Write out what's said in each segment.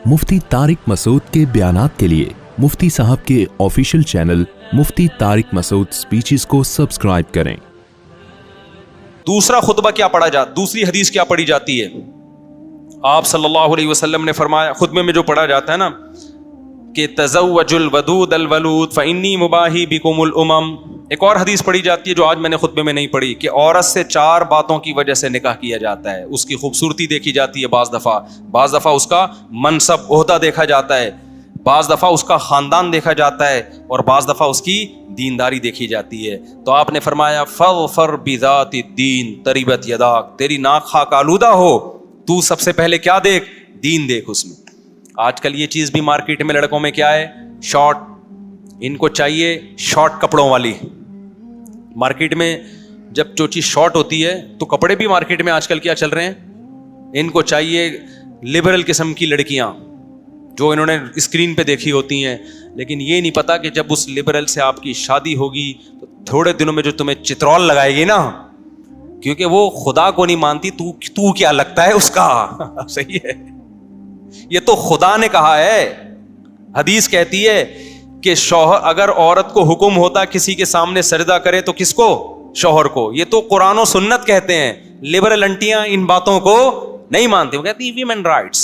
मुफ्ती तारिक मसूद के बयानात के लिए मुफ्ती साहब के ऑफिशियल चैनल मुफ्ती तारिक मसूद स्पीचेस को सब्सक्राइब करें। दूसरा खुतबा क्या पढ़ा जा, दूसरी हदीस क्या पढ़ी जाती है? आप सल्लल्लाहु अलैहि वसल्लम ने फरमाया, खुतबे में जो पढ़ा जाता है ना कि तज़व्वजुल वदूद अल वलूद फ़इन्नी मुबाही बिकुमुल उमम। एक और हदीस पढ़ी जाती है जो आज मैंने खुतबे में नहीं पढ़ी, कि औरत से 4 बातों की वजह से निकाह किया जाता है। उसकी खूबसूरती देखी जाती है बाज़ दफ़ा उसका मनसब ओहदा देखा जाता है, बाज़ दफ़ा उसका ख़ानदान देखा जाता है, और बाज़ दफ़ा उसकी दीनदारी देखी जाती है। तो आपने फरमाया फ़र बिज़ाति दीन तरिबत यदाक, तेरी नाक खाक आलूदा हो, तू सबसे पहले क्या देख? दीन देख उसमें। आजकल ये चीज़ भी मार्केट में लड़कों में क्या है? शॉर्ट, इनको चाहिए शॉर्ट कपड़ों वाली। मार्केट में जब जो चीज़ शॉर्ट होती है तो कपड़े भी मार्केट में आजकल क्या चल रहे हैं? इनको चाहिए लिबरल किस्म की लड़कियां जो इन्होंने स्क्रीन पे देखी होती हैं, लेकिन ये नहीं पता कि जब उस लिबरल से आपकी शादी होगी तो थोड़े दिनों में जो तुम्हें चित्रौल लगाएगी ना, क्योंकि वो खुदा को नहीं मानती, तू क्या लगता है उसका? सही है, ये तो खुदा ने कहा है। हदीस कहती है कि शौहर, अगर औरत को हुक्म होता किसी के सामने सजदा करे तो किसको? शौहर को। ये तो कुरान और सुन्नत कहते हैं। लिबरल अंटियां इन बातों को नहीं मानती, वो कहती है वीमेन राइट्स,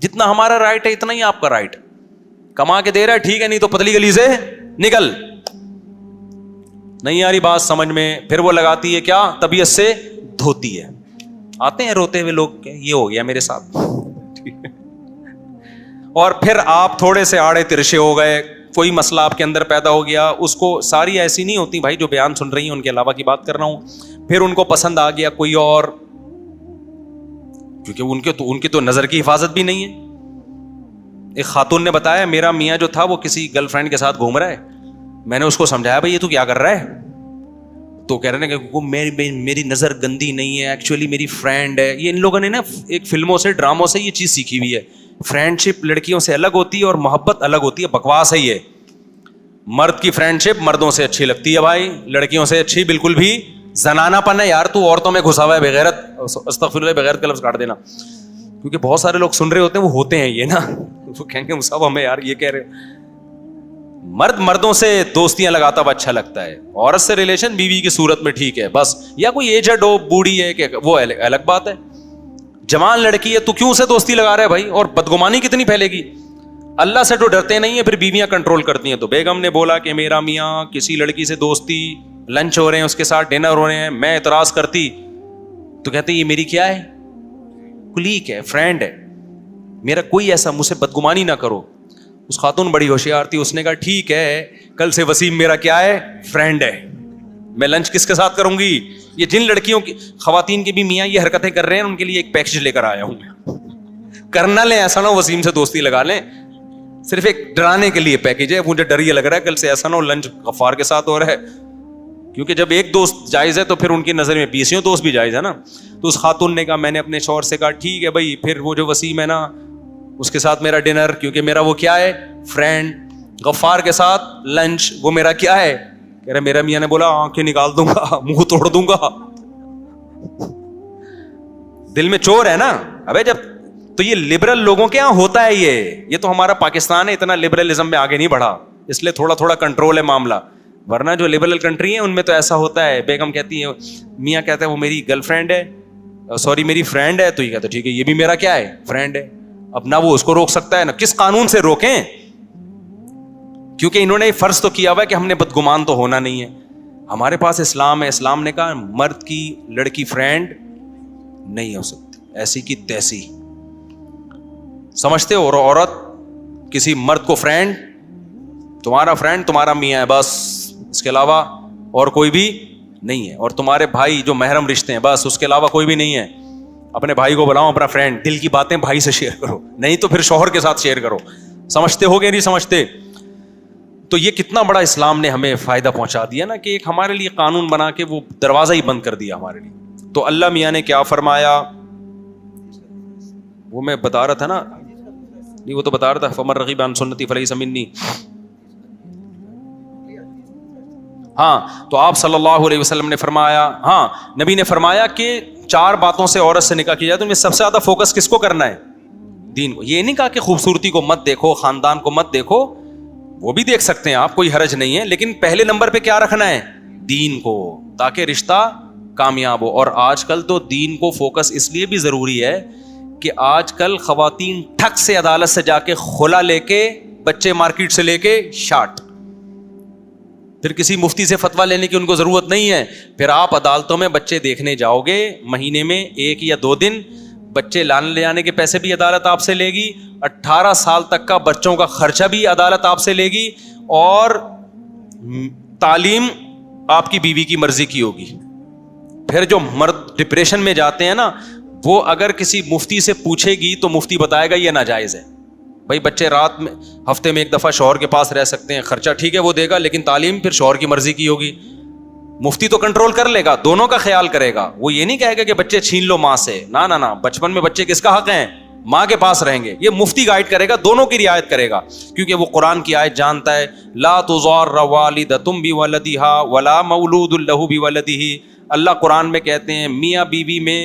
जितना हमारा राइट है इतना ही आपका राइट। कमा के दे रहा है ठीक है, नहीं तो पतली गली से निकल। नहीं आ रही बात समझ में, फिर वो लगाती है क्या? तबीयत से धोती है। आते हैं रोते हुए लोग, ये हो गया मेरे साथ। और फिर आप थोड़े से आड़े तिरछे हो गए, कोई मसला आपके अंदर पैदा हो गया, उसको, सारी ऐसी नहीं होती भाई जो बयान सुन रही हैं, उनके अलावा की बात कर रहा हूं। फिर उनको पसंद आ गया कोई और, क्योंकि उनकी तो नजर की हिफाजत भी नहीं है। एक खातून ने बताया, मेरा मियाँ जो था वो किसी गर्लफ्रेंड के साथ घूम रहा है। मैंने उसको समझाया, भाई ये तू क्या कर रहा है? तो कह रहे हैं कि मेरी नजर गंदी नहीं है, एक्चुअली मेरी फ्रेंड है। ये इन लोगों ने ना एक फिल्मों से, ड्रामों से ये चीज सीखी हुई है। फ्रेंडशिप लड़कियों से अलग होती है और मोहब्बत अलग होती है। बकवास है ये। मर्द की फ्रेंडशिप मर्दों से अच्छी लगती है भाई, लड़कियों से अच्छी बिल्कुल भी जनानापन है यार। तू औरतों में घुसा हुआ है बेगैरत, अस्तगफिरुल्लाह, बेगैरत का लफ्ज़ काट देना, क्योंकि बहुत सारे लोग सुन रहे होते हैं, वो होते हैं ये ना, वो कहेंगे मुसाब हमें यार ये कह रहे। मर्दों से दोस्तियां लगाता हुआ अच्छा लगता है, औरत से रिलेशन बीवी की सूरत में ठीक है बस, या कोई एजड हो, बूढ़ी है, कि वो अलग बात है। जवान लड़की है, तू क्यों से दोस्ती लगा रहा है भाई? और बदगुमानी कितनी फैलेगी। अल्लाह से जो डरते नहीं है, फिर बीवियां कंट्रोल करती हैं। तो बेगम ने बोला कि मेरा मियाँ किसी लड़की से दोस्ती, लंच हो रहे हैं उसके साथ, डिनर हो रहे हैं, मैं एतराज करती तो कहते ये मेरी क्या है? कुलीग है, फ्रेंड है, मेरा कोई ऐसा, मुझसे बदगुमानी ना करो। उस खातून बड़ी होशियार थी, उसने कहा ठीक है, कल से वसीम मेरा क्या है? फ्रेंड है। मैं लंच किसके साथ करूंगी? ये जिन लड़कियों की, खवातीन के भी मियाँ ये हरकतें कर रहे हैं, उनके लिए एक पैकेज लेकर आया हूं मैं। करना ले, ऐसा ना हो वसीम से दोस्ती लगा लें, सिर्फ एक डराने के लिए पैकेज है। मुझे डर ये लग रहा है कल से ऐसा ना हो लंच गफ्फार के साथ हो रहा है, क्योंकि जब एक दोस्त जायज है तो फिर उनकी नजर में 20 दोस्त भी जायज है ना। तो उस खातून ने कहा, मैंने अपने शौहर से कहा ठीक है भाई, फिर वो जो वसीम है ना उसके साथ मेरा डिनर, क्योंकि मेरा वो क्या है? फ्रेंड। गफ्फार के साथ लंच, वो मेरा क्या है? कह रहे मेरा मियाँ ने बोला आंखें निकाल दूंगा, मुंह तोड़ दूंगा। दिल में चोर है ना। अबे जब तो ये लिबरल लोगों के यहाँ होता है, ये तो हमारा पाकिस्तान है, इतना लिबरलिज्म में आगे नहीं बढ़ा, इसलिए थोड़ा थोड़ा कंट्रोल है मामला। वरना जो लिबरल कंट्री है उनमें तो ऐसा होता है। बेगम कहती है, मियाँ कहता है वो मेरी गर्लफ्रेंड है, सॉरी मेरी फ्रेंड है, तो ये कहता है ठीक है ये भी मेरा क्या है? फ्रेंड है। अब ना वो उसको रोक सकता है ना किस कानून से रोकें, क्योंकि इन्होंने फर्ज तो किया हुआ है कि हमने बदगुमान तो होना नहीं है। हमारे पास इस्लाम है, इस्लाम ने कहा मर्द की लड़की फ्रेंड नहीं हो सकती, ऐसी की तैसी। समझते हो? और औरत किसी मर्द को फ्रेंड, फ्रेंड तुम्हारा मियाँ है बस, इसके अलावा और कोई भी नहीं है। और तुम्हारे भाई जो महरम रिश्ते हैं बस, उसके अलावा कोई भी नहीं है। अपने भाई को बुलाओ अपना फ्रेंड, दिल की बातें भाई से शेयर करो, नहीं तो फिर शौहर के साथ शेयर करो। समझते हो गए? नहीं समझते? तो ये कितना बड़ा इस्लाम ने हमें फायदा पहुंचा दिया ना, कि एक हमारे लिए कानून बना के वो दरवाजा ही बंद कर दिया हमारे लिए। तो अल्लाह मियाँ ने क्या फरमाया, वो मैं बता रहा था ना, नहीं वो तो बता रहा था, फमर रगीब अन सुन्नती फलैसा मिन्नी। हाँ, तो आप सल्लल्लाहु अलैहि वसल्लम ने फरमाया, हाँ नबी ने फरमाया कि 4 बातों से औरत से निकाह किया जाए, तो इनमें सबसे ज्यादा फोकस किसको करना है? دین کو. یہ نہیں کہا کہ خوبصورتی کو مت دیکھو, خاندان کو مت دیکھو, وہ بھی دیکھ سکتے ہیں آپ, کوئی حرج نہیں ہے, لیکن پہلے نمبر پہ کیا رکھنا ہے؟ دین کو, تاکہ رشتہ کامیاب ہو. اور آج کل تو دین کو فوکس اس لیے بھی ضروری ہے کہ آج کل خواتین ٹھک سے عدالت سے جا کے خلا لے کے, بچے مارکیٹ سے لے کے شارٹ, پھر کسی مفتی سے فتویٰ لینے کی ان کو ضرورت نہیں ہے. پھر آپ عدالتوں میں بچے دیکھنے جاؤ گے, مہینے میں 1 یا 2 دن بچے لانے لے جانے کے پیسے بھی عدالت آپ سے لے گی, 18 سال تک کا بچوں کا خرچہ بھی عدالت آپ سے لے گی, اور تعلیم آپ کی بیوی کی مرضی کی ہوگی. پھر جو مرد ڈپریشن میں جاتے ہیں نا, وہ اگر کسی مفتی سے پوچھے گی تو مفتی بتائے گا یہ ناجائز ہے. بھائی بچے رات میں ہفتے میں 1 دفعہ شوہر کے پاس رہ سکتے ہیں, خرچہ ٹھیک ہے وہ دے گا, لیکن تعلیم پھر شوہر کی مرضی کی ہوگی. مفتی تو کنٹرول کر لے گا, دونوں کا خیال کرے گا, وہ یہ نہیں کہے گا کہ بچے چھین لو ماں سے, نہ, بچپن میں بچے کس کا حق ہیں؟ ماں کے پاس رہیں گے. یہ مفتی گائیڈ کرے گا, دونوں کی رعایت کرے گا, کیونکہ وہ قرآن کی آیت جانتا ہے, لا تضار والدۃ بولدها ولا مولود له بولدہ. اللہ قرآن میں کہتے ہیں میاں بیوی میں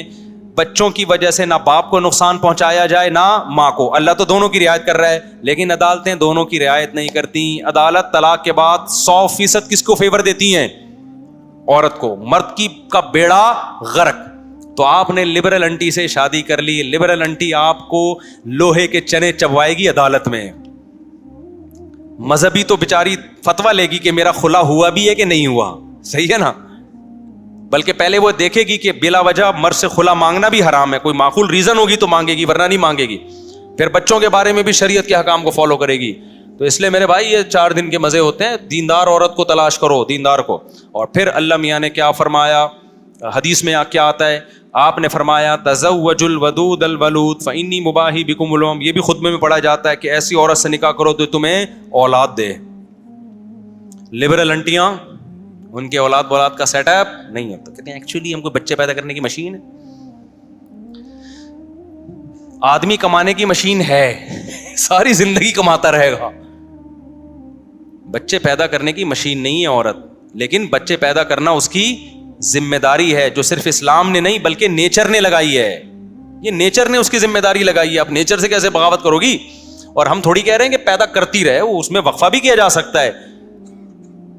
بچوں کی وجہ سے نہ باپ کو نقصان پہنچایا جائے نہ ماں کو. اللہ تو دونوں کی رعایت کر رہا ہے, لیکن عدالتیں دونوں کی رعایت نہیں کرتی. عدالت طلاق کے بعد 100% کس کو فیور دیتی ہیں؟ عورت کو. مرد کی کا بیڑا غرق. تو آپ نے لبرل انٹی سے شادی کر لی, لبرل انٹی آپ کو لوہے کے چنے چبوائے گی عدالت میں. مذہبی تو بیچاری فتویٰ لے گی کہ میرا خلا ہوا بھی ہے کہ نہیں ہوا, صحیح ہے نا, بلکہ پہلے وہ دیکھے گی کہ بلا وجہ مرد سے خلا مانگنا بھی حرام ہے, کوئی معقول ریزن ہوگی تو مانگے گی, ورنہ نہیں مانگے گی. پھر بچوں کے بارے میں بھی شریعت کے حکام کو فالو کرے گی. تو اس لیے میرے بھائی یہ 4 دن کے مزے ہوتے ہیں, دیندار عورت کو تلاش کرو, دیندار کو. اور پھر اللہ میاں نے کیا فرمایا, حدیث میں کیا آتا ہے, آپ نے فرمایا تزوج الودود الولود فانی مباحی بکم الام. یہ بھی خطبے میں پڑھا جاتا ہے کہ ایسی عورت سے نکاح کرو تو تمہیں اولاد دے. لبرل انٹیاں, ان کے اولاد کا سیٹ اپ نہیں ہوتا, کہتے ہیں ایکچولی ہم کو بچے پیدا کرنے کی مشین ہے. آدمی کمانے کی مشین ہے, ساری زندگی کماتا رہے گا. بچے پیدا کرنے کی مشین نہیں ہے عورت, لیکن بچے پیدا کرنا اس کی ذمہ داری ہے, جو صرف اسلام نے نہیں بلکہ نیچر نے لگائی ہے. یہ نیچر نے اس کی ذمہ داری لگائی ہے. آپ نیچر سے کیسے بغاوت کرو گی؟ اور ہم تھوڑی کہہ رہے ہیں کہ پیدا کرتی رہے, اس میں وقفہ بھی کیا جا سکتا ہے.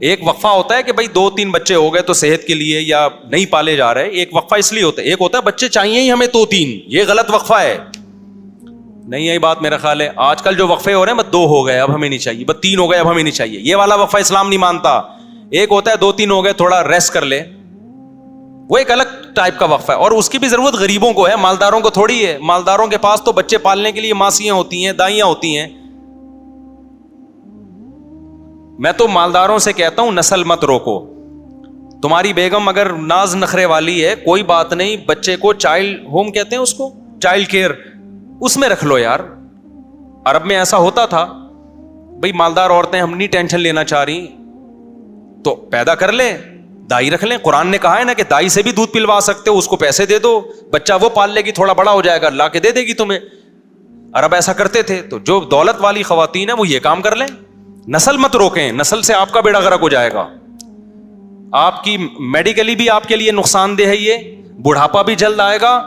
ایک وقفہ ہوتا ہے کہ بھائی 2-3 بچے ہو گئے تو صحت کے لیے یا نہیں پالے جا رہے, ایک وقفہ اس لیے ہوتا ہے. ایک ہوتا ہے بچے چاہیے ہی ہمیں 2-3, یہ غلط وقفہ ہے. نہیں یہی بات میرا خیال ہے. آج کل جو وقفے ہو رہے ہیں بس 2 ہو گئے اب ہمیں نہیں چاہیے, بس 3 ہو گئے اب ہمیں نہیں چاہیے, یہ والا وقفہ اسلام نہیں مانتا. ایک ہوتا ہے 2-3 ہو گئے تھوڑا ریسٹ کر لے, وہ ایک الگ ٹائپ کا وقفہ ہے. اور اس کی بھی ضرورت غریبوں کو ہے, مالداروں کو تھوڑی ہے. مالداروں کے پاس تو بچے پالنے کے لیے ماسیاں ہوتی ہیں, دائیاں ہوتی ہیں. میں تو مالداروں سے کہتا ہوں نسل مت روکو. تمہاری بیگم اگر ناز نخرے والی ہے کوئی بات نہیں, بچے کو چائلڈ ہوم کہتے ہیں اس کو, چائلڈ کیئر, اس میں رکھ لو یار. عرب میں ایسا ہوتا تھا, بھئی مالدار عورتیں ہم نہیں ٹینشن لینا چاہ رہی تو پیدا کر لیں, دائی رکھ لیں. قرآن نے کہا ہے نا کہ دائی سے بھی دودھ پلوا سکتے ہو, اس کو پیسے دے دو, بچہ وہ پال لے گی, تھوڑا بڑا ہو جائے گا لا کے دے دے گی تمہیں. عرب ایسا کرتے تھے. تو جو دولت والی خواتین ہیں وہ یہ کام کر لیں. نسل مت روکیں, نسل سے آپ کا بیڑا غرق ہو جائے گا. آپ کی میڈیکلی بھی آپ کے لیے نقصان دہ ہے, یہ بڑھاپا بھی جلد آئے گا,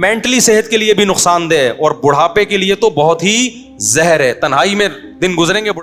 مینٹلی صحت کے لیے بھی نقصان دہ ہے, اور بڑھاپے کے لیے تو بہت ہی زہر ہے. تنہائی میں دن گزریں گے.